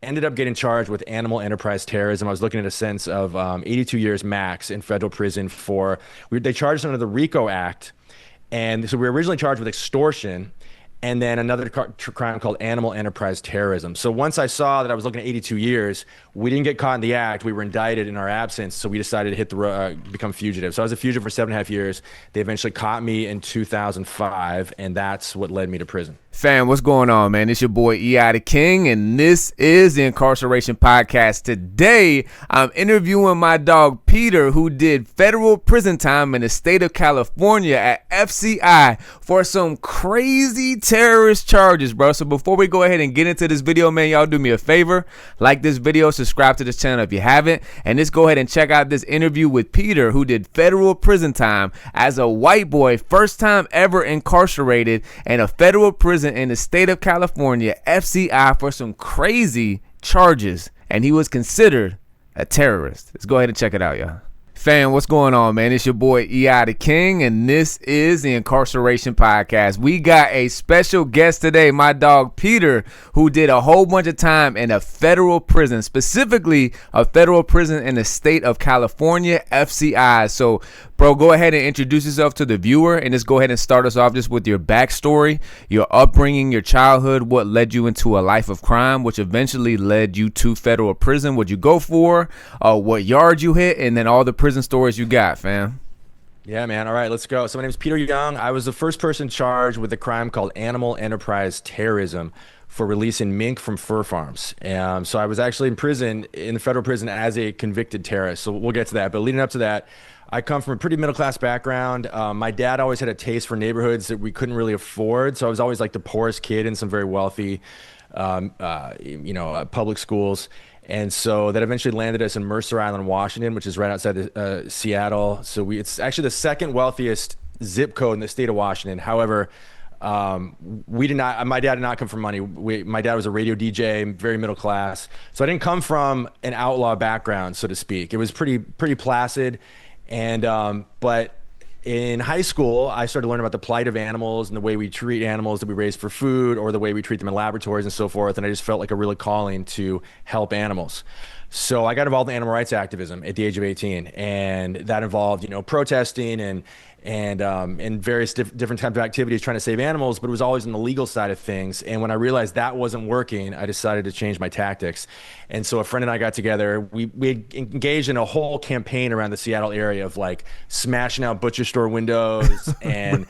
Ended up getting charged with animal enterprise terrorism. I was looking at a sentence of 82 years max in federal prison for, they charged us under the RICO Act. And so we were originally charged with extortion and then another crime called animal enterprise terrorism. So once I saw that I was looking at 82 years, we didn't get caught in the act. We were indicted in our absence. So we decided to hit the road, become fugitive. So I was a fugitive for 7.5 years. They eventually caught me in 2005, and that's what led me to prison. Fam, what's going on, man? It's your boy E.I. the King, and this is the Incarceration Podcast. Today, I'm interviewing my dog Peter, who did federal prison time in the state of California at FCI for some crazy terrorist charges, bro. So before we go ahead and get into this video, man, y'all do me a favor. Like this video, subscribe to this channel if you haven't, and just go ahead and check out this interview with Peter, who did federal prison time as a white boy, first time ever incarcerated in a federal prison in the state of California, FCI, for some crazy charges, and he was considered a terrorist. Let's go ahead and check it out, y'all. Fam, what's going on, man? It's your boy E.I. the King, and this is the Incarceration Podcast. We got a special guest today, my dog Peter, who did a whole bunch of time in a federal prison, specifically a federal prison in the state of California, FCI. So, bro, go ahead and introduce yourself to the viewer, and just go ahead and start us off just with your backstory, your upbringing, your childhood, what led you into a life of crime, which eventually led you to federal prison, what you go for, what yard you hit, and then all the prison stories you got, fam. Yeah, man. All right, let's go. So my name is Peter Young. I was the first person charged with a crime called animal enterprise terrorism for releasing mink from fur farms. So I was actually in prison, in the federal prison, as a convicted terrorist. So we'll get to that. But leading up to that, I come from a pretty middle-class background. My dad always had a taste for neighborhoods that we couldn't really afford. So I was always like the poorest kid in some very wealthy, public schools. And so that eventually landed us in Mercer Island, Washington, which is right outside Seattle. So it's actually the second wealthiest zip code in the state of Washington. However, my dad did not come from money. My dad was a radio DJ, very middle class. So I didn't come from an outlaw background, so to speak. It was pretty placid. And, but in high school, I started learning about the plight of animals and the way we treat animals that we raise for food, or the way we treat them in laboratories and so forth. And I just felt like a really calling to help animals. So I got involved in animal rights activism at the age of 18, and that involved, protesting and various different types of activities trying to save animals, but it was always on the legal side of things. And when I realized that wasn't working, I decided to change my tactics. And so a friend and I got together. We engaged in a whole campaign around the Seattle area of like smashing out butcher store windows and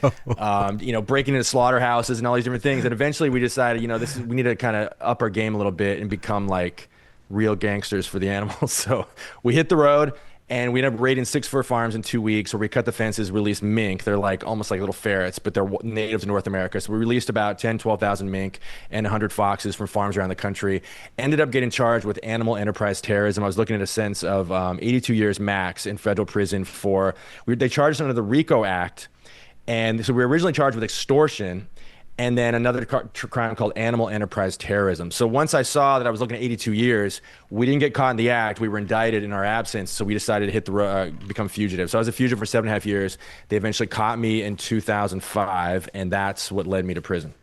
breaking into slaughterhouses and all these different things. And eventually we decided, we need to kind of up our game a little bit and become like real gangsters for the animals. So we hit the road. And we ended up raiding 6 fur farms in 2 weeks, where we cut the fences, released mink. They're like almost like little ferrets, but they're native to North America. So we released about 12,000 mink and 100 foxes from farms around the country. Ended up getting charged with animal enterprise terrorism. I was looking at a sentence of 82 years max in federal prison for, they charged us under the RICO Act. And so we were originally charged with extortion and then another crime called animal enterprise terrorism. So once I saw that I was looking at 82 years, we didn't get caught in the act. We were indicted in our absence. So we decided to hit the road, become fugitive. So I was a fugitive for 7.5 years. They eventually caught me in 2005, and that's what led me to prison.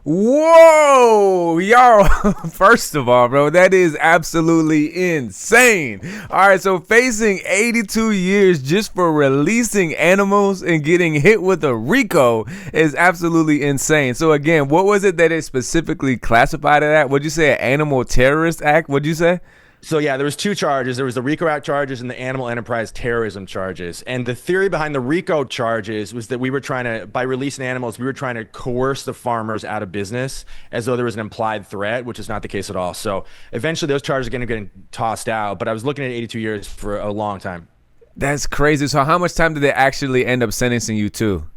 Whoa, y'all. First of all, bro, that is absolutely insane. All right, so facing 82 years just for releasing animals and getting hit with a RICO is absolutely insane. So again, what was it that it specifically classified it at? What'd you say, an animal terrorist act? What'd you say? So yeah, there was 2 charges. There was the RICO Act charges and the animal enterprise terrorism charges. And the theory behind the RICO charges was that by releasing animals, we were trying to coerce the farmers out of business, as though there was an implied threat, which is not the case at all. So eventually those charges are going to get tossed out, but I was looking at 82 years for a long time. That's crazy. So how much time did they actually end up sentencing you to?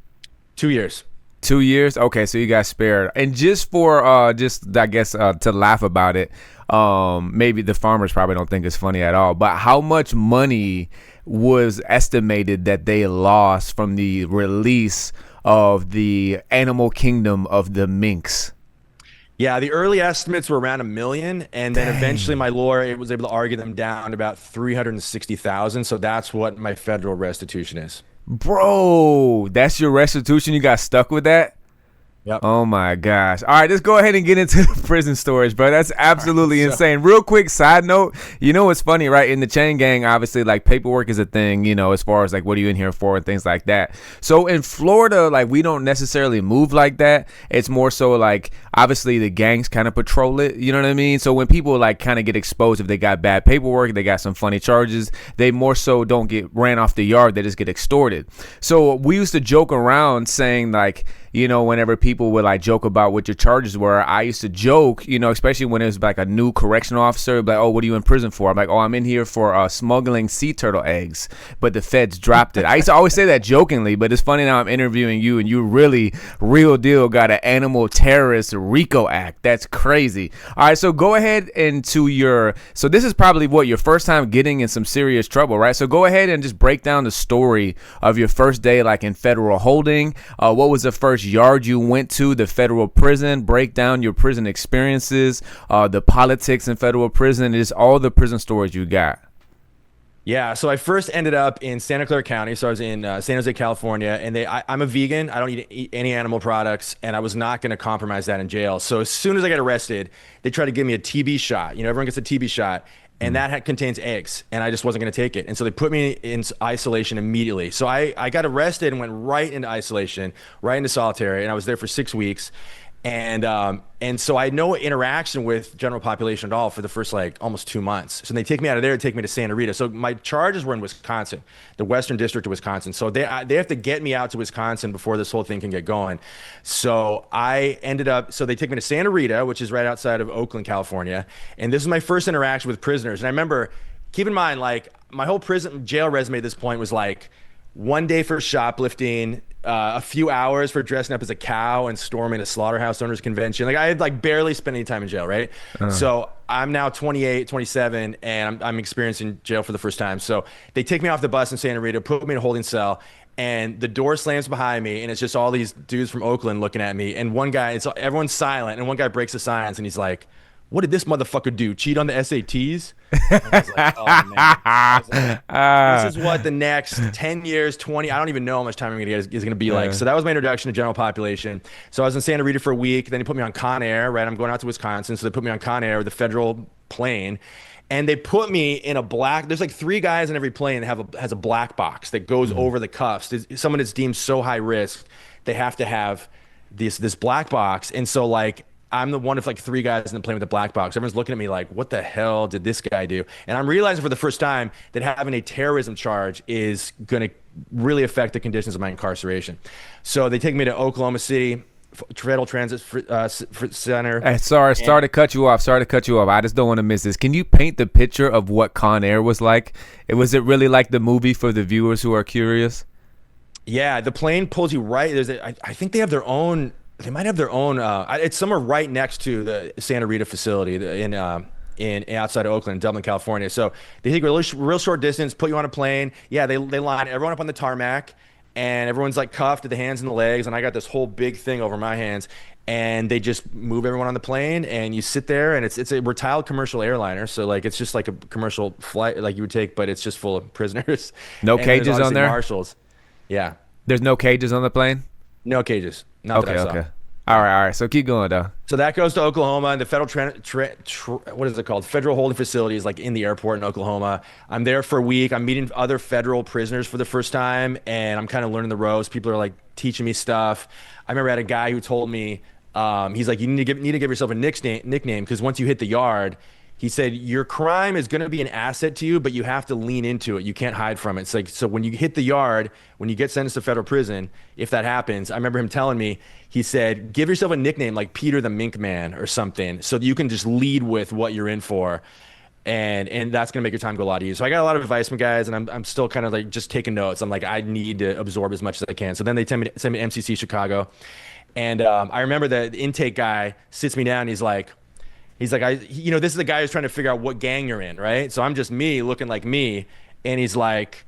2 years. 2 years? Okay, so you got spared. And just for to laugh about it, maybe the farmers probably don't think it's funny at all, but how much money was estimated that they lost from the release of the animal kingdom of the minks? Yeah, the early estimates were around $1 million, and then eventually my lawyer was able to argue them down to about $360,000. So that's what my federal restitution is. Bro, that's your restitution? You got stuck with that? Yep. Oh my gosh. All right, let's go ahead and get into the prison stories, bro. That's absolutely insane. Real quick side note, you know what's funny, right? In the chain gang, obviously, like paperwork is a thing, you know, as far as like what are you in here for and things like that. So in Florida, like we don't necessarily move like that. It's more so like obviously the gangs kind of patrol it, you know what I mean? So when people like kind of get exposed, if they got bad paperwork, they got some funny charges, they more so don't get ran off the yard, they just get extorted. So we used to joke around saying like, you know, whenever people would like joke about what your charges were, I used to joke, you know, especially when it was like a new correctional officer, like, oh, what are you in prison for? I'm like, oh, I'm in here for smuggling sea turtle eggs, but the feds dropped it. I used to always say that jokingly, but it's funny now I'm interviewing you and you really real deal got an animal terrorist RICO act. That's crazy. All right, so go ahead into so this is probably what your first time getting in some serious trouble, right? So go ahead and just break down the story of your first day like in federal holding. What was the first yard you went to, the federal prison? Break down your prison experiences, the politics in federal prison, is all the prison stories you got. Yeah, so I first ended up in Santa Clara County. So I was in San Jose, California, and I'm a vegan. I don't eat any animal products, and I was not going to compromise that in jail. So as soon as I got arrested, they tried to give me a TB shot. You know, everyone gets a TB shot, and that contains eggs, and I just wasn't going to take it. And so they put me in isolation immediately. So I got arrested and went right into isolation, right into solitary, and I was there for 6 weeks. And so I had no interaction with general population at all for the first like almost 2 months. So they take me out of there and take me to Santa Rita. So my charges were in Wisconsin, the Western District of Wisconsin. So they have to get me out to Wisconsin before this whole thing can get going. So so they take me to Santa Rita, which is right outside of Oakland, California. And this is my first interaction with prisoners. And I remember, keep in mind, like my whole prison jail resume at this point was like 1 day for shoplifting, a few hours for dressing up as a cow and storming a slaughterhouse owners convention. Like I had like barely spent any time in jail, right? So I'm now 28, 27, and I'm experiencing jail for the first time. So they take me off the bus in Santa Rita, put me in a holding cell, and the door slams behind me, and it's just all these dudes from Oakland looking at me. And one guy, everyone's silent, and one guy breaks the silence, and he's like, "What did this motherfucker do? Cheat on the SATs?" I was like, oh, man. I was like, this is what the next 10 years, 20, I don't even know how much time I'm going to get is going to be like. So that was my introduction to general population. So I was in Santa Rita for a week. Then they put me on Con Air, right? I'm going out to Wisconsin. So they put me on Con Air, the federal plane. And they put me in there's like 3 guys in every plane that has a black box that goes over the cuffs. Someone that's deemed so high risk, they have to have this black box. And so like, I'm the one of like 3 guys in the plane with a black box. Everyone's looking at me like, what the hell did this guy do? And I'm realizing for the first time that having a terrorism charge is going to really affect the conditions of my incarceration. So they take me to Oklahoma City Federal Transit Center. Hey, sorry to cut you off. I just don't want to miss this. Can you paint the picture of what Con Air was like? Was it really like the movie for the viewers who are curious? Yeah, the plane pulls you right. I think they have their own. They might have their own. It's somewhere right next to the Santa Rita facility in outside of Oakland, Dublin, California. So they take a real short distance, put you on a plane. Yeah, they line everyone up on the tarmac, and everyone's like cuffed to the hands and the legs. And I got this whole big thing over my hands, and they just move everyone on the plane, and you sit there, and we're tiled commercial airliner, so like it's just like a commercial flight like you would take, but it's just full of prisoners. No cages on there. Marshals. Yeah. There's no cages on the plane. No cages. Not that I saw. Okay. All right. So keep going, though. So that goes to Oklahoma, and the federal what is it called? Federal holding facility is like in the airport in Oklahoma. I'm there for a week. I'm meeting other federal prisoners for the first time, and I'm kind of learning the ropes. People are like teaching me stuff. I remember I had a guy who told me, he's like, you need to give yourself a nickname because once you hit the yard, he said, your crime is going to be an asset to you, but you have to lean into it. You can't hide from it. It's like, so when you hit the yard, when you get sentenced to federal prison, if that happens, I remember him telling me, he said, give yourself a nickname like Peter the Mink Man or something so that you can just lead with what you're in for. And that's going to make your time go a lot easier. So I got a lot of advice from guys, and I'm still kind of like just taking notes. I'm like, I need to absorb as much as I can. So then they send me to MCC Chicago. And I remember the intake guy sits me down. He's like, this is the guy who's trying to figure out what gang you're in, right? So I'm just me looking like me. And he's like,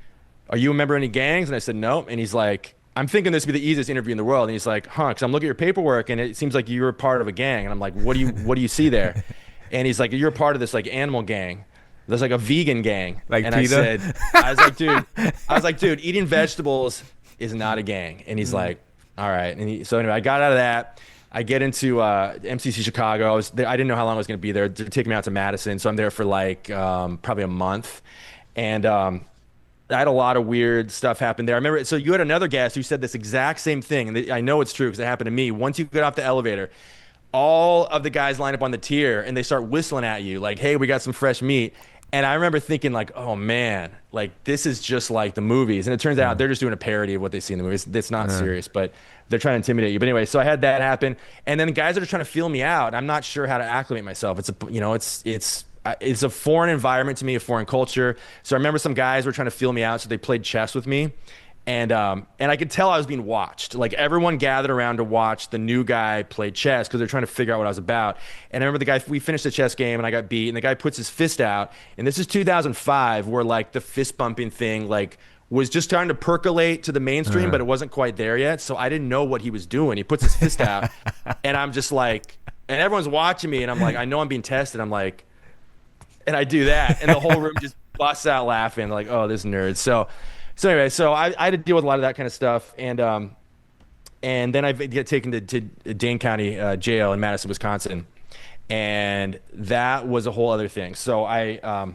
are you a member of any gangs? And I said, no. And he's like, I'm thinking this would be the easiest interview in the world. And he's like, because I'm looking at your paperwork and it seems like you're a part of a gang. And I'm like, what do you see there? And he's like, you're a part of this like animal gang. There's like a vegan gang. Like and PETA? I was like, dude, eating vegetables is not a gang. And he's like, all right. And so anyway, I got out of that. I get into MCC Chicago. I didn't know how long I was going to be there. They're taking me out to Madison, so I'm there for like probably a month, and I had a lot of weird stuff happen there. I remember. So you had another guest who said this exact same thing, and I know it's true because it happened to me. Once you get off the elevator, all of the guys line up on the tier and they start whistling at you like, "Hey, we got some fresh meat." And I remember thinking like, "Oh man, like this is just like the movies." And it turns out they're just doing a parody of what they see in the movies. It's not serious, but they're trying to intimidate you. But anyway, so I had that happen, and then the guys that are trying to feel me out, I'm not sure how to acclimate myself. It's a foreign environment to me, a foreign culture. So I remember some guys were trying to feel me out, so they played chess with me. And I could tell I was being watched. Like everyone gathered around to watch the new guy play chess because they're trying to figure out what I was about. And I remember the guy, we finished the chess game and I got beat, and the guy puts his fist out. And this is 2005, where like the fist bumping thing like was just starting to percolate to the mainstream, but it wasn't quite there yet. So I didn't know what he was doing. He puts his fist out, and I'm just like, and everyone's watching me, and I'm like, I know I'm being tested. I'm like, and I do that, and the whole room just busts out laughing, like, oh, this nerd. So anyway, so I had to deal with a lot of that kind of stuff, and then I get taken to Dane County Jail in Madison, Wisconsin, and that was a whole other thing. So I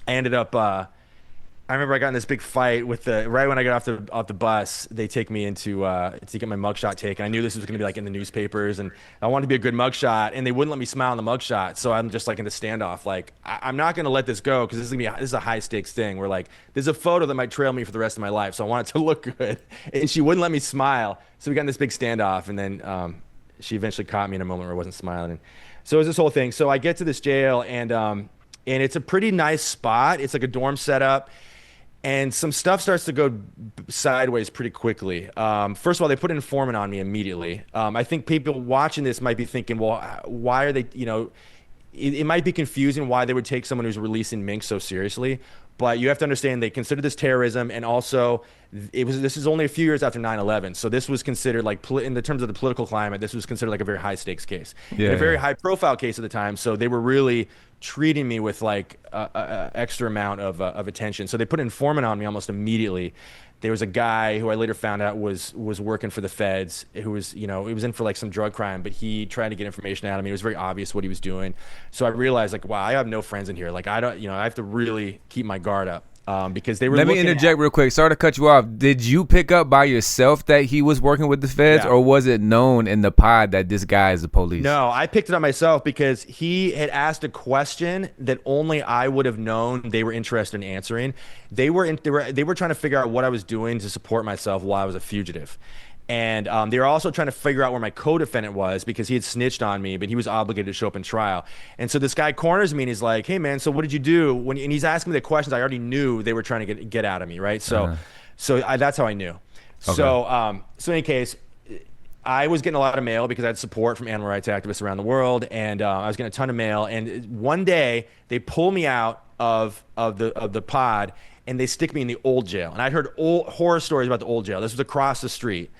ended up. I remember I got in this big fight with right when I got off the bus, they take me into to get my mugshot taken. I knew this was going to be like in the newspapers, and I wanted to be a good mugshot, and they wouldn't let me smile in the mugshot. So I'm just like in the standoff, like I'm not going to let this go because this is a high stakes thing. Where like there's a photo that might trail me for the rest of my life, so I want it to look good. And she wouldn't let me smile, so we got in this big standoff, and then she eventually caught me in a moment where I wasn't smiling. And so it was this whole thing. So I get to this jail, and it's a pretty nice spot. It's like a dorm setup. And some stuff starts to go sideways pretty quickly. First of all, they put an informant on me immediately. I think people watching this might be thinking, well, why are they, it might be confusing why they would take someone who's releasing minks so seriously. But you have to understand they consider this terrorism, and also this is only a few years after 9/11. So this was considered like, in the terms of the political climate, this was considered like a very high stakes case, and a very high profile case at the time. So they were really treating me with like a extra amount of attention. So they put an informant on me almost immediately. There was a guy who I later found out was working for the feds, who was, he was in for like some drug crime, but he tried to get information out of me. It was very obvious what he was doing. So I realized like, wow, I have no friends in here. Like I don't, I have to really keep my guard up. Because they were. Let me interject real quick. Sorry to cut you off. Did you pick up by yourself that he was working with the feds, or was it known in the pod that this guy is the police? No, I picked it up myself because he had asked a question that only I would have known they were interested in answering. They were trying to figure out what I was doing to support myself while I was a fugitive. And they were also trying to figure out where my co-defendant was because he had snitched on me, but he was obligated to show up in trial. And so this guy corners me and he's like, "Hey man, so what did you do?" And he's asking me the questions I already knew they were trying to get out of me, right? So, that's how I knew. Okay. So in any case, I was getting a lot of mail because I had support from animal rights activists around the world, and I was getting a ton of mail. And one day they pull me out of the pod and they stick me in the old jail. And I'd heard horror stories about the old jail. This was across the street.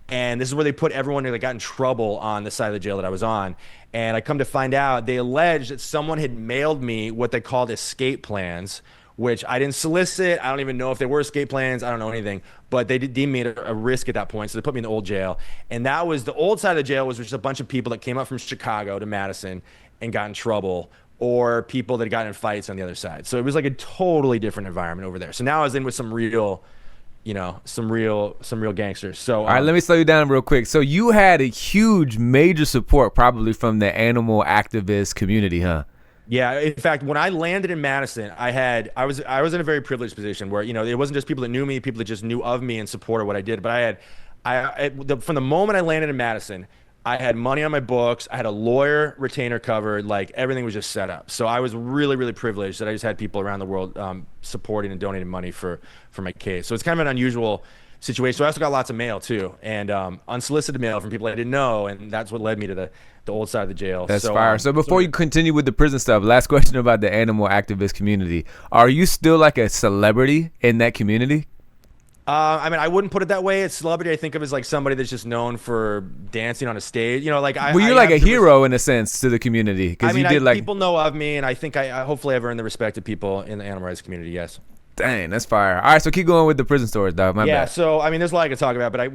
And this is where they put everyone that got in trouble on the side of the jail that I was on. And I come to find out they alleged that someone had mailed me what they called escape plans, which I didn't solicit. I don't even know if they were escape plans. I don't know anything. But they deemed me a risk at that point, so they put me in the old jail. And that was the old side of the jail was just a bunch of people that came up from Chicago to Madison and got in trouble, or people that got in fights on the other side. So it was like a totally different environment over there. So now I was in with some real gangsters. So all right, let me slow you down real quick. So you had a huge, major support probably from the animal activist community, huh? Yeah. In fact, when I landed in Madison, I was in a very privileged position where it wasn't just people that knew me, people that just knew of me and supported what I did. But from the moment I landed in Madison, I had money on my books. I had a lawyer retainer covered. Like everything was just set up. So I was really, really privileged that I just had people around the world supporting and donating money for my case. So it's kind of an unusual situation. So I also got lots of mail too, and unsolicited mail from people I didn't know, and that's what led me to the old side of the jail. That's fire. So before you continue with the prison stuff, last question about the animal activist community. Are you still like a celebrity in that community? I mean, I wouldn't put it that way. A celebrity I think of as like somebody that's just known for dancing on a stage. You're like a hero in a sense to the community because people know of me, and I think I hopefully I've earned the respect of people in the animal rights community. Yes. Dang, that's fire. All right, so keep going with the prison stories, dog. My bad. So I mean, there's a lot I could talk about, but I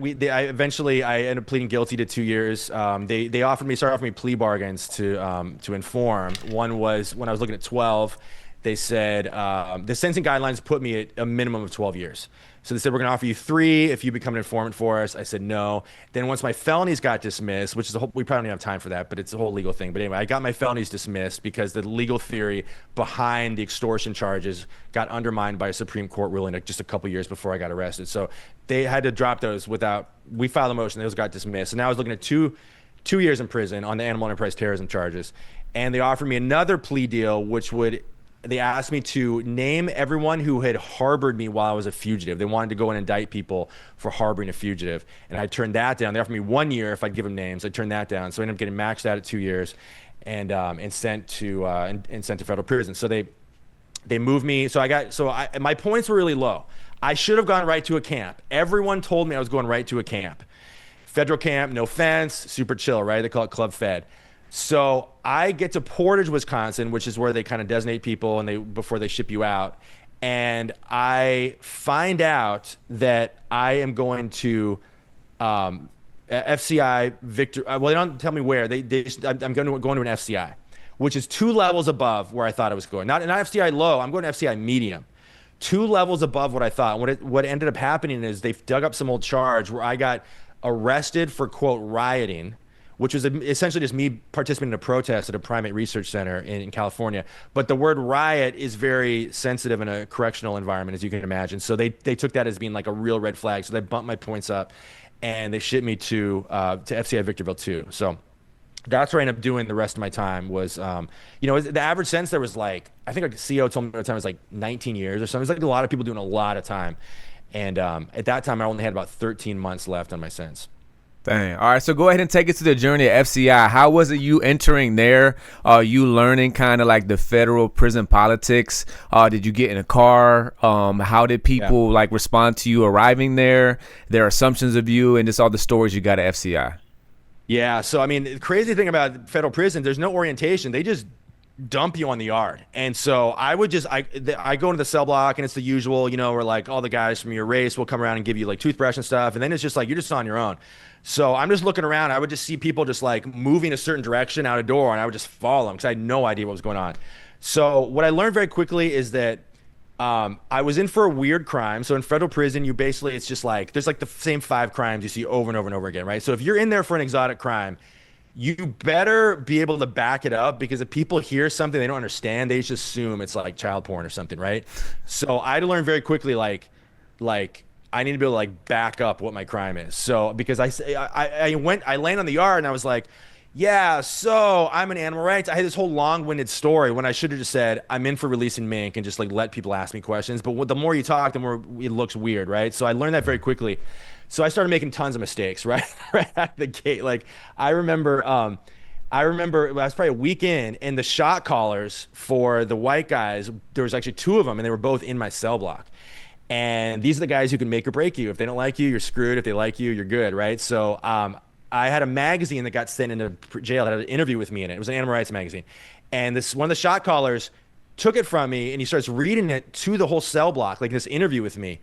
eventually ended up pleading guilty to 2 years. They started offering me plea bargains to inform. One was when I was looking at 12. They said the sentencing guidelines put me at a minimum of 12 years. So they said, we're going to offer you 3 if you become an informant for us. I said no. Then once my felonies got dismissed, which is we probably don't have time for that, but it's a whole legal thing. But anyway, I got my felonies dismissed because the legal theory behind the extortion charges got undermined by a Supreme Court ruling just a couple years before I got arrested. So they had to drop those we filed a motion, those got dismissed. And now I was looking at two years in prison on the animal enterprise terrorism charges. And they offered me another plea deal, they asked me to name everyone who had harbored me while I was a fugitive. They wanted to go and indict people for harboring a fugitive. And I turned that down. They offered me 1 year if I'd give them names. I turned that down. So I ended up getting maxed out at 2 years and sent to federal prison. So they moved me. My points were really low. I should have gone right to a camp. Everyone told me I was going right to a camp. Federal camp, no fence, super chill, right? They call it Club Fed. So I get to Portage, Wisconsin, which is where they kind of designate people before they ship you out. And I find out that I am going to FCI Victor. Well, they don't tell me where. I'm going to an FCI, which is 2 levels above where I thought I was going. Not FCI low. I'm going to FCI medium. 2 levels above what I thought. What ended up happening is they dug up some old charge where I got arrested for, quote, rioting, which was essentially just me participating in a protest at a primate research center in California. But the word riot is very sensitive in a correctional environment, as you can imagine. So they took that as being like a real red flag. So they bumped my points up, and they shipped me to FCI Victorville 2. So that's where I ended up doing the rest of my time was, the average sentence there was like, I think a CO told me at the time it was like 19 years or something. It was like a lot of people doing a lot of time. And at that time, I only had about 13 months left on my sentence. Dang. All right, so go ahead and take us to the journey at FCI. How was it you entering there? You learning kind of like the federal prison politics? Did you get in a car? How did people like respond to you arriving there? Their assumptions of you and just all the stories you got at FCI? Yeah, so I mean, the crazy thing about federal prison, there's no orientation. They just dump you on the yard. And so I go into the cell block and it's the usual, where like all the guys from your race will come around and give you like toothbrush and stuff. And then it's just like, you're just on your own. So I'm just looking around. I would just see people just like moving a certain direction out a door, and I would just follow them because I had no idea what was going on. So what I learned very quickly is that I was in for a weird crime. So in federal prison, it's just like, there's like the same 5 crimes you see over and over and over again, right? So if you're in there for an exotic crime, you better be able to back it up, because if people hear something they don't understand, they just assume it's like child porn or something, right? So I had to learn very quickly, like I need to be able to like back up what my crime is. So because I landed on the yard and I was like, yeah, so I'm an animal rights. I had this whole long-winded story when I should have just said I'm in for releasing mink and just like let people ask me questions. But the more you talk, the more it looks weird, right? So I learned that very quickly. So I started making tons of mistakes, right? Right out the gate. Like I remember I was probably a week in, and the shot callers for the white guys, there was actually 2 of them, and they were both in my cell block. And these are the guys who can make or break you. If they don't like you, you're screwed. If they like you, you're good, right? So I had a magazine that got sent into jail that had an interview with me in it. It was an animal rights magazine. And one of the shot callers took it from me, and he starts reading it to the whole cell block, like this interview with me.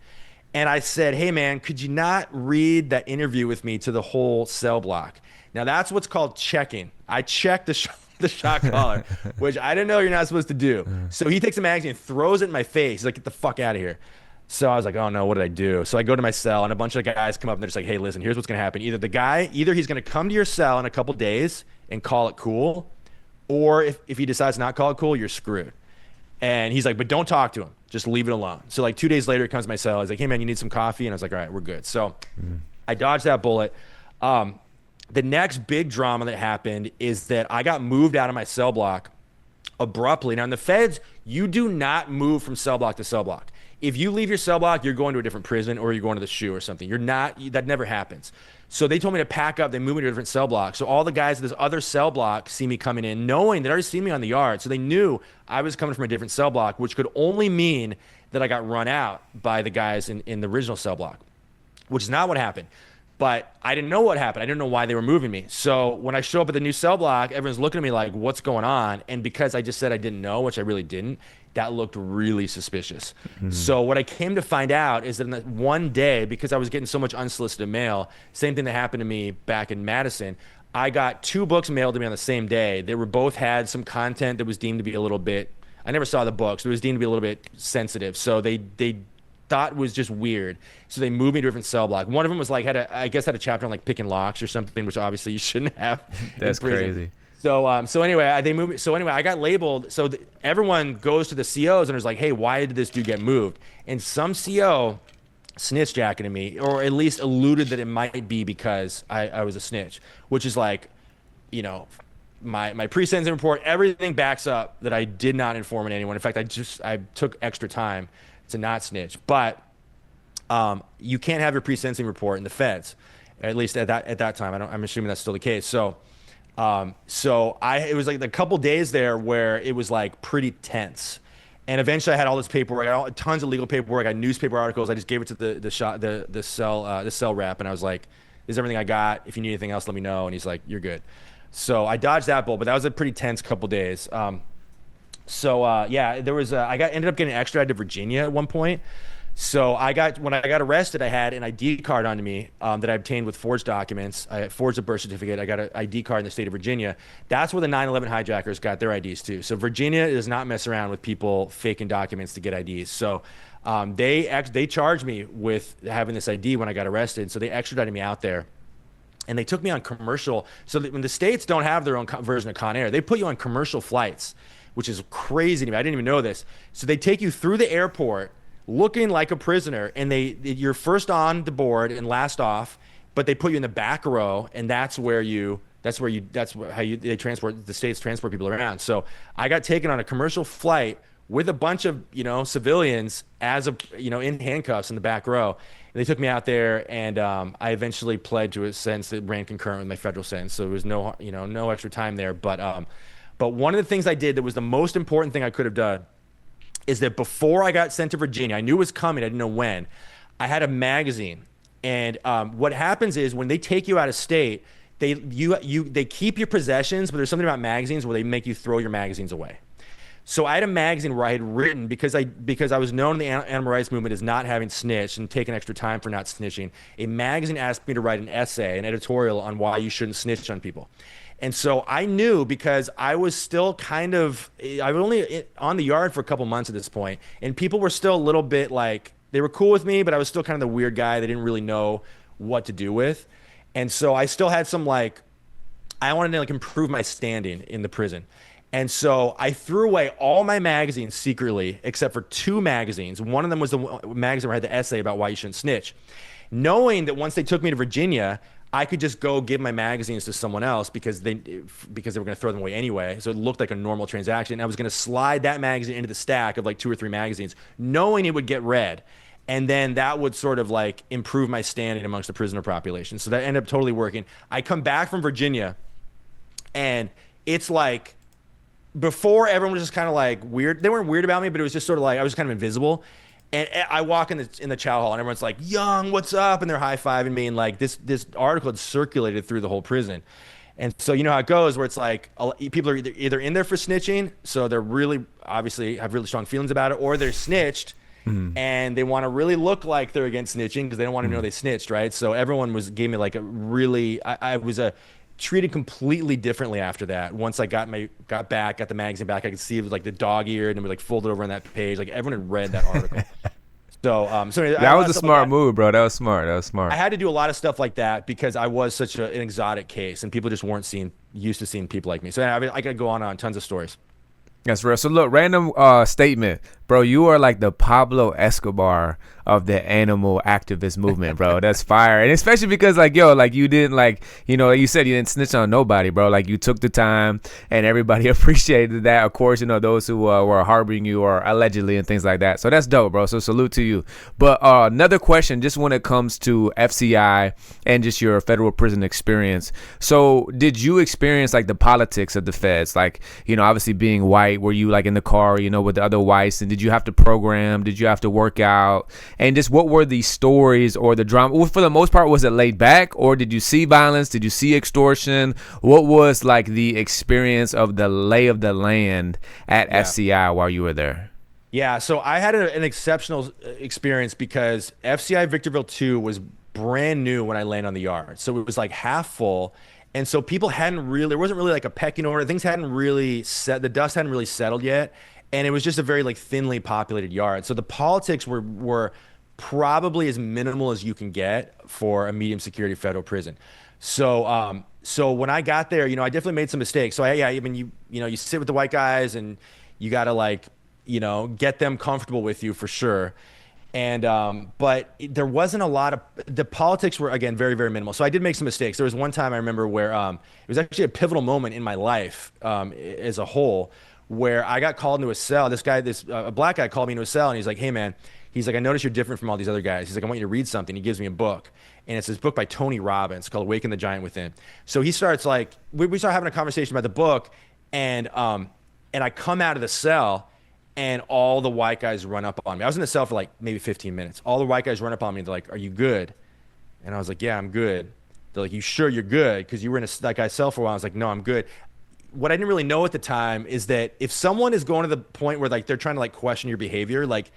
And I said, hey, man, could you not read that interview with me to the whole cell block? Now, that's what's called checking. I checked the shot caller, which I didn't know you're not supposed to do. So he takes the magazine and throws it in my face. He's like, get the fuck out of here. So I was like, oh no, what did I do? So I go to my cell, and a bunch of guys come up, and they're just like, hey, listen, here's what's going to happen. Either he's going to come to your cell in a couple days and call it cool, or if he decides to not call it cool, you're screwed. And he's like, but don't talk to him. Just leave it alone. So like 2 days later, he comes to my cell. He's like, hey man, you need some coffee? And I was like, all right, we're good. So I dodged that bullet. The next big drama that happened is that I got moved out of my cell block abruptly. Now in the feds, you do not move from cell block to cell block. If you leave your cell block, you're going to a different prison, or you're going to the SHU or something. That never happens. So they told me to pack up. They moved me to a different cell block. So all the guys at this other cell block see me coming in, knowing they'd already seen me on the yard. So they knew I was coming from a different cell block, which could only mean that I got run out by the guys in the original cell block, which is not what happened. But I didn't know what happened. I didn't know why they were moving me. So when I show up at the new cell block, everyone's looking at me like, what's going on? And because I just said I didn't know, which I really didn't, that looked really suspicious. So what I came to find out is that in that one day, because I was getting so much unsolicited mail, same thing that happened to me back in Madison, I got 2 books mailed to me on the same day. They were both had some content that was deemed to be a little bit, I never saw the books, but it was deemed to be a little bit sensitive. So they thought it was just weird. So they moved me to a different cell block. One of them was like, had a chapter on like picking locks or something, which obviously you shouldn't have. That's crazy. So anyway, they moved me. So anyway, I got labeled. So everyone goes to the COs and is like, hey, why did this dude get moved? And some CO snitch jacketed me, or at least alluded that it might be because I was a snitch, which is like, you know, my pre-sentencing report, everything backs up that I did not inform anyone. In fact, I took extra time to not snitch. But you can't have your pre-sentencing report in the feds, at least at that time. I'm assuming that's still the case. So it was like a couple days there where it was like pretty tense. And eventually I had all this paperwork, I got tons of legal paperwork, I got newspaper articles. I just gave it to the cell rep, and I was like, this is everything I got. If you need anything else, let me know. And he's like, you're good. So I dodged that bullet, but that was a pretty tense couple days. There was ended up getting extradited to Virginia at one point. So when I got arrested, I had an ID card on me that I obtained with forged documents. I forged a birth certificate. I got an ID card in the state of Virginia. That's where the 9/11 hijackers got their IDs too. So Virginia does not mess around with people faking documents to get IDs. So they charged me with having this ID when I got arrested. So they extradited me out there. And they took me on commercial. So when the states don't have their own version of Con Air, they put you on commercial flights, which is crazy to me. I didn't even know this. So they take you through the airport looking like a prisoner, and you're first on the board and last off, but they put you in the back row, and that's how they transport, the states transport people around. So I got taken on a commercial flight with a bunch of, civilians in handcuffs in the back row. And they took me out there, and I eventually pled to a sentence that ran concurrent with my federal sentence. So there was no extra time there. But one of the things I did that was the most important thing I could have done is that before I got sent to Virginia, I knew it was coming, I didn't know when, I had a magazine. And what happens is when they take you out of state, they keep your possessions, but there's something about magazines where they make you throw your magazines away. So I had a magazine where I had written, because I was known in the animal rights movement as not having snitched and taking extra time for not snitching, a magazine asked me to write an essay, an editorial on why you shouldn't snitch on people. And so I knew, because I was still I was only on the yard for a couple months at this point, and people were still a little bit like, they were cool with me, but I was still kind of the weird guy they didn't really know what to do with. And so I still had some I wanted to improve my standing in the prison. And so I threw away all my magazines secretly, except for 2 magazines. One of them was the magazine where I had the essay about why you shouldn't snitch, knowing that once they took me to Virginia, I could just go give my magazines to someone else because they were going to throw them away anyway. So it looked like a normal transaction. I was going to slide that magazine into the stack of 2 or 3 magazines, knowing it would get read. And then that would sort of improve my standing amongst the prisoner population. So that ended up totally working. I come back from Virginia, and it's before, everyone was just kind of weird. They weren't weird about me, but it was just sort of I was kind of invisible. And I walk in the chow hall, and everyone's like, "Young, what's up?" And they're high-fiving me, and this article had circulated through the whole prison. And so you know how it goes, where it's people are either in there for snitching, so they're really obviously have really strong feelings about it, or they're snitched, and they want to really look like they're against snitching because they don't want to know they snitched, right? So everyone gave me I was treated completely differently after that. Once I got the magazine back, I could see it was the dog eared, and we folded over on that page. Everyone had read that article. So anyway, that was a smart move, bro. That was smart. I had to do a lot of stuff like that because I was such an exotic case, and people just weren't used to seeing people like me. So I could go on tons of stories. That's real. So look, random statement, bro. You are like the Pablo Escobar of the animal activist movement, bro. That's fire. And especially because you didn't you said you didn't snitch on nobody, bro. You took the time, and everybody appreciated that. Of course, those who were harboring you or allegedly and things like that. So that's dope, bro. So salute to you. But another question, just when it comes to FCI and just your federal prison experience. So did you experience the politics of the feds? Obviously being white, were you in the car, with the other whites, and did you have to program? Did you have to work out? And just what were the stories or the drama? Well, for the most part, was it laid back, or did you see violence? Did you see extortion? What was like the experience of the lay of the land at FCI while you were there? Yeah, so I had an exceptional experience because FCI Victorville 2 was brand new when I landed on the yard. So it was like half full. And so people hadn't really, there wasn't really like a pecking order. Things hadn't really set, the dust hadn't really settled yet. And it was just a very like thinly populated yard. So the politics were probably as minimal as you can get for a medium security federal prison. So, so when I got there, I definitely made some mistakes. So I mean, you sit with the white guys and you got to like, get them comfortable with you for sure. And but there wasn't a lot of, the politics were again very, very minimal. So I did make some mistakes. There was one time I remember where it was actually a pivotal moment in my life as a whole, where I got called into a cell. This guy, a black guy called me into a cell and he's like, "Hey man," he's like, "I noticed you're different from all these other guys." He's like, "I want you to read something." He gives me a book, and it's this book by Tony Robbins called "Awaken the Giant Within." So he starts like, we start having a conversation about the book, and I come out of the cell. And all the white guys run up on me. I was in the cell for like maybe 15 minutes. All the white guys run up on me. They're like, "Are you good?" And I was like, "Yeah, I'm good." They're like, "You sure you're good? Because you were in that guy's cell for a while." I was like, "No, I'm good." What I didn't really know at the time is that if someone is going to the point where like they're trying to like question your behavior, like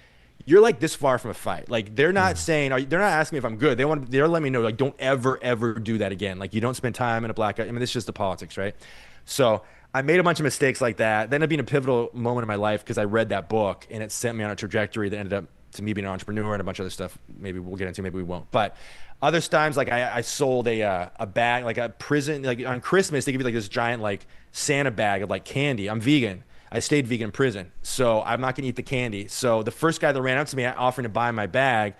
you're like this far from a fight. Like they're not saying, they're not asking me if I'm good. They're letting me know like don't ever do that again. Like you don't spend time in a black guy. I mean, this is just the politics, right? So I made a bunch of mistakes like that. That ended up being a pivotal moment in my life because I read that book and it sent me on a trajectory that ended up to me being an entrepreneur and a bunch of other stuff. Maybe we'll get into, maybe we won't. But other times, like I sold a bag, like a prison, like on Christmas, they give you like this giant like Santa bag of like candy. I'm vegan. I stayed vegan in prison. So I'm not gonna eat the candy. So the first guy that ran up to me offering to buy my bag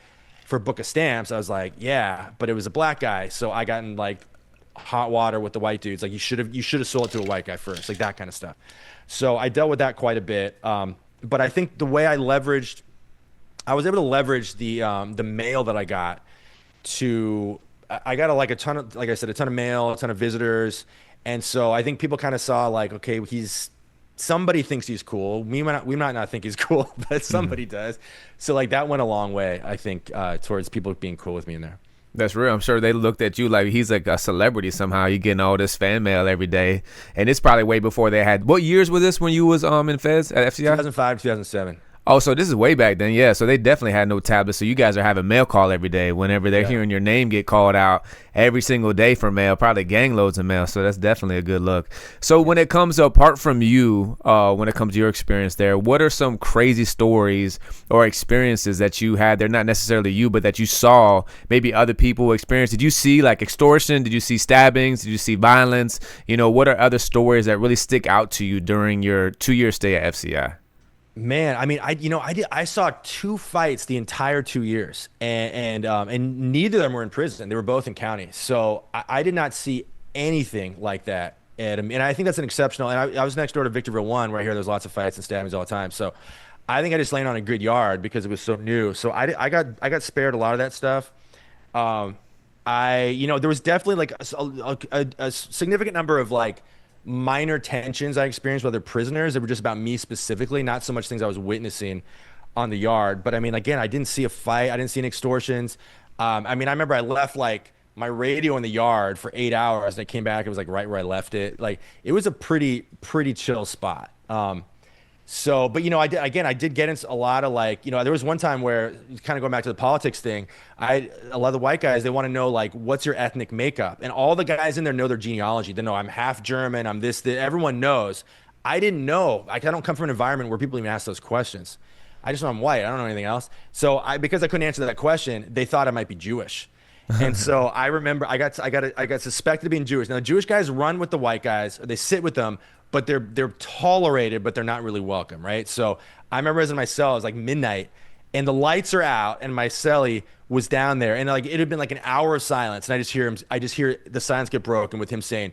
for a book of stamps, I was like, yeah, but it was a black guy. So I got in like hot water with the white dudes. Like you should have sold it to a white guy first, like that kind of stuff. So I dealt with that quite a bit. But I think the way I was able to leverage the mail that I got I got like a ton of, like I said, a ton of mail, a ton of visitors. And so I think people kind of saw like, okay, somebody thinks he's cool. We might not think he's cool, but somebody does. So like that went a long way, I think, towards people being cool with me in there. That's real. I'm sure they looked at you like he's like a celebrity somehow. You're getting all this fan mail every day. And it's probably way before they had, what years was this when you was in Feds at FCI? 2005, 2007. Oh, so this is way back then, yeah. So they definitely had no tablets. So you guys are having mail call every day whenever they're hearing your name get called out every single day for mail, probably gang loads of mail. So that's definitely a good look. So when it comes apart from you, when it comes to your experience there, what are some crazy stories or experiences that you had? They're not necessarily you, but that you saw maybe other people experience. Did you see like extortion? Did you see stabbings? Did you see violence? What are other stories that really stick out to you during your 2-year stay at FCI? Man, I mean, I saw 2 fights the entire 2 years, and neither of them were in prison. They were both in county. So I did not see anything like that. And I think that's an exceptional. And I was next door to Victorville 1, where I hear there's lots of fights and stabbings all the time. So I think I just landed on a good yard because it was so new. So I got spared a lot of that stuff. There was definitely like a significant number of like minor tensions I experienced with other prisoners that were just about me specifically, not so much things I was witnessing on the yard. But I mean, again, I didn't see a fight. I didn't see any extortions. I mean, I remember I left like my radio in the yard for 8 hours and I came back. It was like right where I left it. Like it was a pretty chill spot. So, but I did get into a lot of like, there was one time where, kind of going back to the politics thing, a lot of the white guys, they want to know like, what's your ethnic makeup? And all the guys in there know their genealogy. They know I'm half German, I'm this, everyone knows. I didn't know. I don't come from an environment where people even ask those questions. I just know I'm white. I don't know anything else. So because I couldn't answer that question, they thought I might be Jewish. And so I remember I got suspected of being Jewish. Now the Jewish guys run with the white guys, or they sit with them, but they're tolerated, but they're not really welcome, right? So I remember I was in my cell, it was like midnight, and the lights are out, and my cellie was down there, and like it had been like an hour of silence, and I just hear the silence get broken with him saying,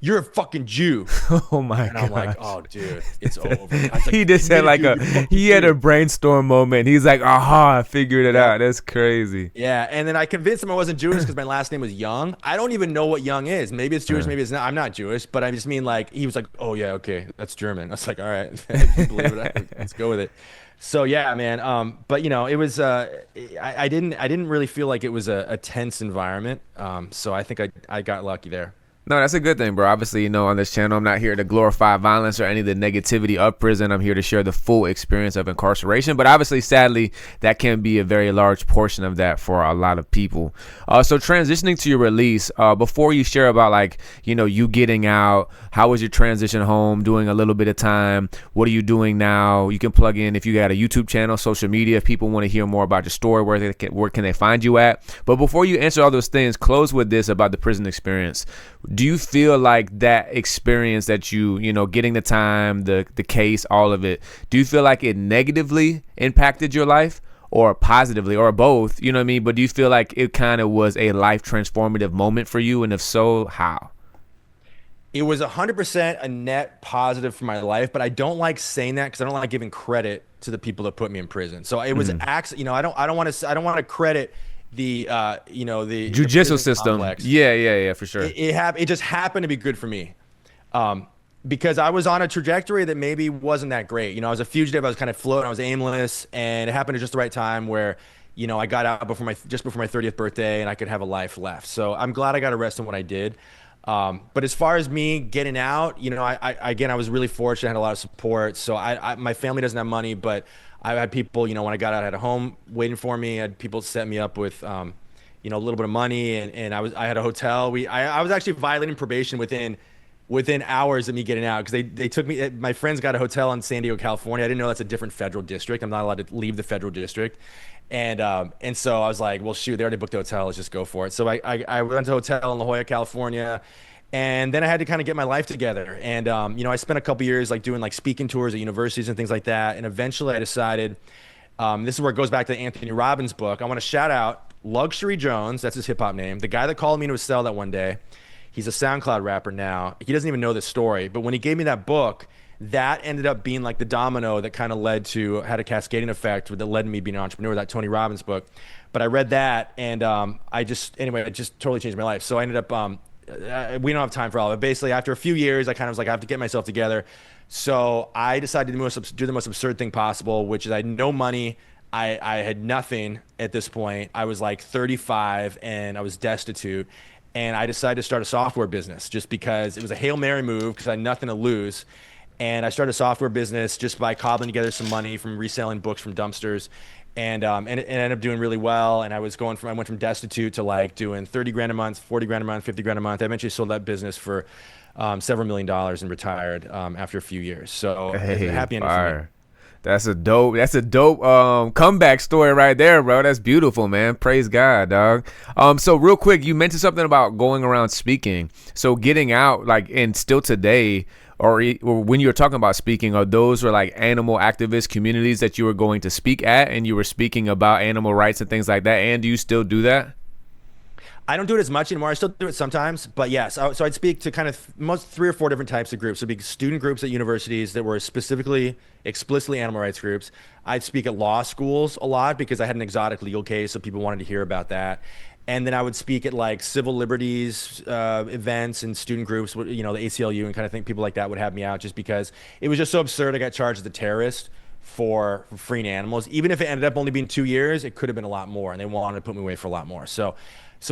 "You're a fucking Jew." Oh my god! And I'm like, "Oh, dude, it's over." Like, he just had like he had a brainstorm moment. He's like, "Aha, I figured it out." That's crazy. Yeah, and then I convinced him I wasn't Jewish because my last name was Young. I don't even know what Young is. Maybe it's Jewish, maybe it's not. I'm not Jewish, but I just mean like he was like, "Oh yeah, okay, that's German." I was like, "All right, if you believe it, let's go with it." So yeah, man. But it was I didn't really feel like it was a tense environment. So I think I got lucky there. No, that's a good thing, bro. Obviously, on this channel, I'm not here to glorify violence or any of the negativity of prison. I'm here to share the full experience of incarceration. But obviously, sadly, that can be a very large portion of that for a lot of people. So transitioning to your release, before you share about you getting out, how was your transition home, doing a little bit of time? What are you doing now? You can plug in if you got a YouTube channel, social media, if people want to hear more about your story, where can they find you at? But before you answer all those things, close with this about the prison experience. Do you feel like that experience that getting the time, the case, all of it, do you feel like it negatively impacted your life or positively or both? You know what I mean? But do you feel like it kind of was a life transformative moment for you? And if so, how? It was 100% a net positive for my life, but I don't like saying that because I don't like giving credit to the people that put me in prison. So it was I don't want to credit the Judicial prison system. complex. Yeah, for sure. It just happened to be good for me, because I was on a trajectory that maybe wasn't that great. I was a fugitive. I was kind of floating. I was aimless, and it happened at just the right time where I got out just before my 30th birthday, and I could have a life left. So I'm glad I got arrested when I did. But as far as me getting out, I was really fortunate. I had a lot of support. So my family doesn't have money, but I had people, when I got out, I had a home waiting for me. I had people set me up with, a little bit of money, and I had a hotel. I was actually violating probation within hours of me getting out, because they took me. My friends got a hotel in San Diego, California. I didn't know that's a different federal district. I'm not allowed to leave the federal district, and so I was like, well, shoot, they already booked the hotel. Let's just go for it. So I went to a hotel in La Jolla, California. And then I had to kind of get my life together. And, I spent a couple years doing speaking tours at universities and things like that. And eventually I decided, this is where it goes back to the Anthony Robbins book. I want to shout out Luxury Jones. That's his hip hop name. The guy that called me into his cell that one day. He's a SoundCloud rapper now. He doesn't even know this story. But when he gave me that book, that ended up being like the domino that kind of had a cascading effect that led to me being an entrepreneur, that Tony Robbins book. But I read that, and it just totally changed my life. So I ended up, we don't have time for all of it. Basically, after a few years, I kind of was like, I have to get myself together. So I decided to do the most absurd thing possible, which is I had no money. I had nothing at this point. I was like 35 and I was destitute. And I decided to start a software business just because it was a Hail Mary move, because I had nothing to lose. And I started a software business just by cobbling together some money from reselling books from dumpsters. And it ended up doing really well. And I went from destitute to doing 30 grand a month, 40 grand a month, 50 grand a month. I eventually sold that business for several $1 million and retired after a few years. So it's a happy ending for me. That's a dope comeback story right there, bro. That's beautiful, man. Praise God, dog. So real quick, you mentioned something about going around speaking. So getting out, and still today, or when you were talking about speaking, are those were animal activist communities that you were going to speak at, and you were speaking about animal rights and things like that? And do you still do that? I don't do it as much anymore. I still do it sometimes, but yes. So I'd speak to kind of most 3 or 4 different types of groups. So it'd be student groups at universities that were explicitly animal rights groups. I'd speak at law schools a lot because I had an exotic legal case, so people wanted to hear about that. And then I would speak at civil liberties events and student groups, the ACLU and kind of thing. People like that would have me out just because it was just so absurd. I got charged as a terrorist for freeing animals. Even if it ended up only being 2 years, it could have been a lot more, and they wanted to put me away for a lot more. So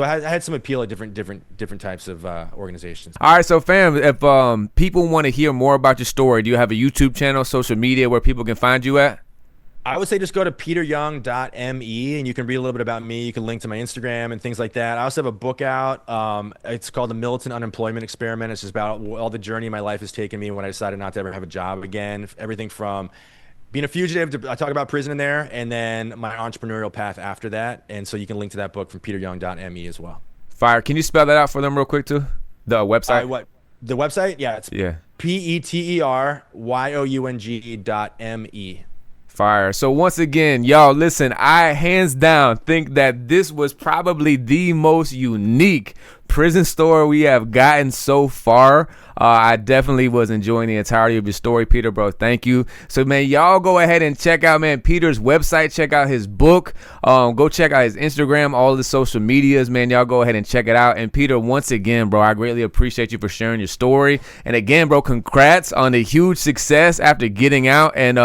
I had some appeal at different types of organizations. All right, so fam, if people want to hear more about your story, do you have a YouTube channel, social media where people can find you at? I would say just go to peteryoung.me and you can read a little bit about me. You can link to my Instagram and things like that. I also have a book out. It's called The Militant Unemployment Experiment. It's just about all the journey my life has taken me when I decided not to ever have a job again. Everything from being a fugitive, I talk about prison in there, and then my entrepreneurial path after that. And so you can link to that book from peteryoung.me as well. Fire. Can you spell that out for them real quick too? The website? The website? Yeah, it's PETERYOUNG.me. Fire. So once again, y'all, listen, I hands down think that this was probably the most unique prison story we have gotten so far. I definitely was enjoying the entirety of your story, Peter, bro. Thank you. So, man, y'all go ahead and check out, man, Peter's website. Check out his book. Go check out his Instagram, all the social medias, man. Y'all go ahead and check it out. And, Peter, once again, bro, I greatly appreciate you for sharing your story. And, again, bro, congrats on the huge success after getting out. And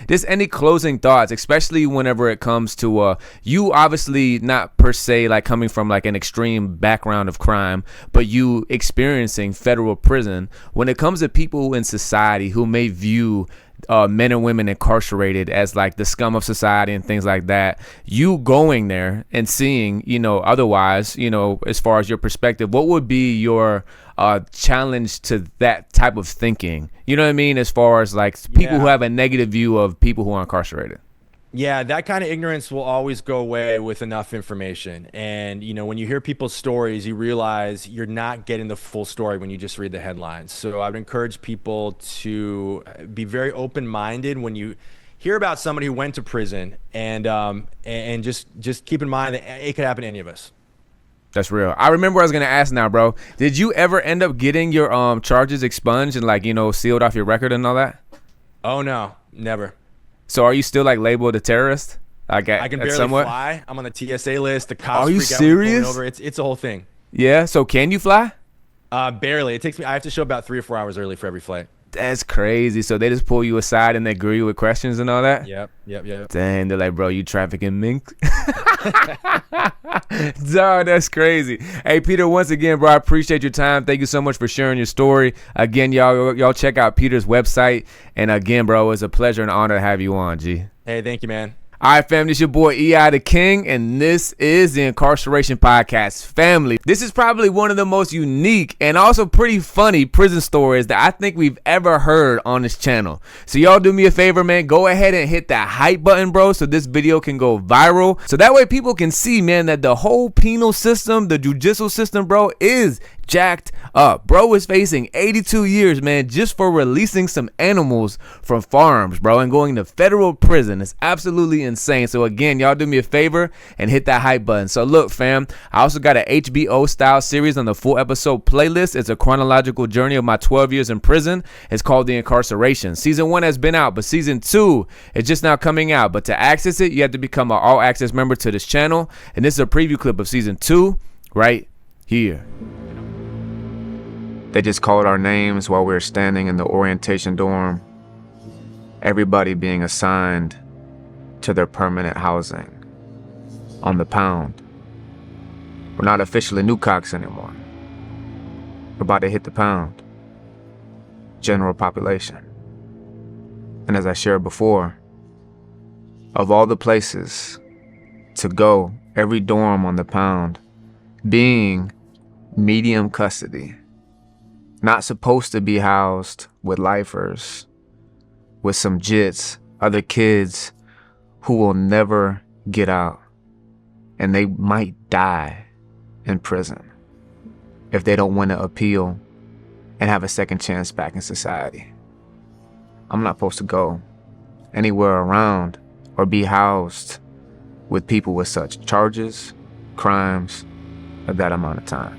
just any closing thoughts, especially whenever it comes to you obviously not per se like coming from like an extreme background of crime, but you experiencing federal prison. When it comes to people in society who may view men and women incarcerated as like the scum of society and things like that, you going there and seeing, otherwise, as far as your perspective, what would be your challenge to that type of thinking? You know what I mean? As far as like people who have a negative view of people who are incarcerated. Yeah, that kind of ignorance will always go away with enough information. And, when you hear people's stories, you realize you're not getting the full story when you just read the headlines. So I would encourage people to be very open-minded when you hear about somebody who went to prison, and just keep in mind that it could happen to any of us. That's real. I remember I was going to ask now, bro. Did you ever end up getting your charges expunged and sealed off your record and all that? Oh, no, never. So are you still like labeled a terrorist? I can barely fly. I'm on the TSA list. The cops. Are you serious? Over. It's a whole thing. Yeah. So can you fly? Barely. It takes me. I have to show about 3 or 4 hours early for every flight. That's crazy. So they just pull you aside and they grill you with questions and all that? Yep. Dang, they're like, bro, you trafficking mink? Dog, that's crazy. Hey, Peter, once again, bro, I appreciate your time. Thank you so much for sharing your story. Again, y'all check out Peter's website. And again, bro, it's a pleasure and honor to have you on, G. Hey, thank you, man. All right, family, it's your boy EI the King, and this is the Incarceration Podcast. Family, this is probably one of the most unique and also pretty funny prison stories that I think we've ever heard on this channel. So y'all do me a favor, man. Go ahead and hit that hype button, bro, so this video can go viral. So that way people can see, man, that the whole penal system, the judicial system, bro, is jacked up. Bro is facing 82 years, man, just for releasing some animals from farms, bro, and going to federal prison. It's absolutely insane. So again, y'all do me a favor and hit that hype button. So look, fam, I also got an HBO style series on the full episode playlist. It's a chronological journey of my 12 years in prison. It's called The Incarceration. Season 1 has been out, but season 2 is just now coming out. But to access it, you have to become an all access member to this channel. And this is a preview clip of season 2 right here. They just called our names while we were standing in the orientation dorm. Everybody being assigned to their permanent housing on the pound. We're not officially new cocks anymore. We're about to hit the pound. General population. And as I shared before, of all the places to go, every dorm on the pound being medium custody. Not supposed to be housed with lifers, with some jits, other kids who will never get out, and they might die in prison if they don't want to appeal and have a second chance back in society. I'm not supposed to go anywhere around or be housed with people with such charges, crimes, at that amount of time.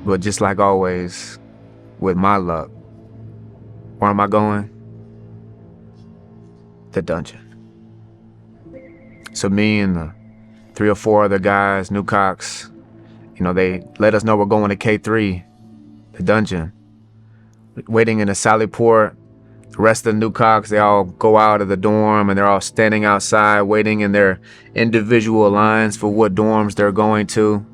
But just like always, with my luck, where am I going? The dungeon. So me and the 3 or 4 other guys, new cocks, they let us know we're going to K3, the dungeon. Waiting in the Sally Port. The rest of the new cocks, they all go out of the dorm and they're all standing outside waiting in their individual lines for what dorms they're going to.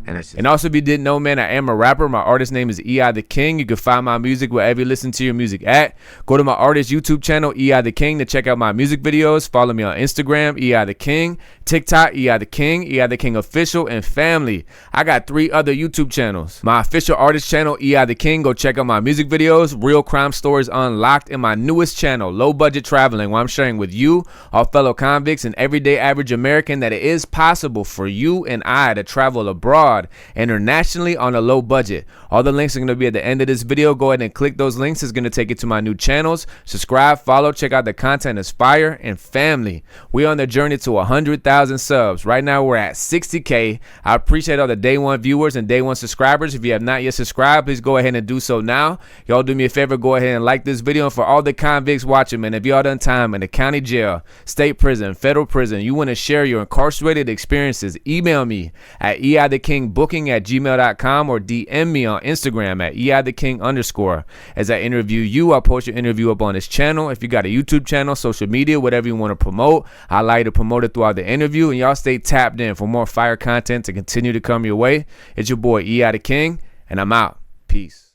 And also, if you didn't know, man, I am a rapper. My artist name is EI the King. You can find my music wherever you listen to your music at. Go to my artist YouTube channel, EI the King, to check out my music videos. Follow me on Instagram, EI the King, TikTok, EI the King Official, and family. I got 3 other YouTube channels. My official artist channel, EI the King. Go check out my music videos, real crime stories unlocked, and my newest channel, Low Budget Traveling, where I'm sharing with you, our fellow convicts and everyday average American, that it is possible for you and I to travel abroad abroad, internationally on a low budget. All the links are going to be at the end of this video. Go ahead and click those links. It's going to take you to my new channels. Subscribe, follow, check out the content. Is fire. And family, we're on the journey to 100,000 subs. Right now we're at 60K. I appreciate all the day one viewers and day one subscribers. If you have not yet subscribed, please go ahead and do so now. Y'all do me a favor, go ahead and like this video. And for all the convicts watching, man, if y'all done time in the county jail, state prison, federal prison, you want to share your incarcerated experiences, email me at eithekingbooking@gmail.com or DM me on Instagram at eitheking_. As I interview you, I'll post your interview up on this channel. If you got a YouTube channel, social media, whatever you want to promote, I like to promote it throughout the interview. And y'all stay tapped in for more fire content to continue to come your way. It's your boy, E.I. the King, and I'm out. Peace.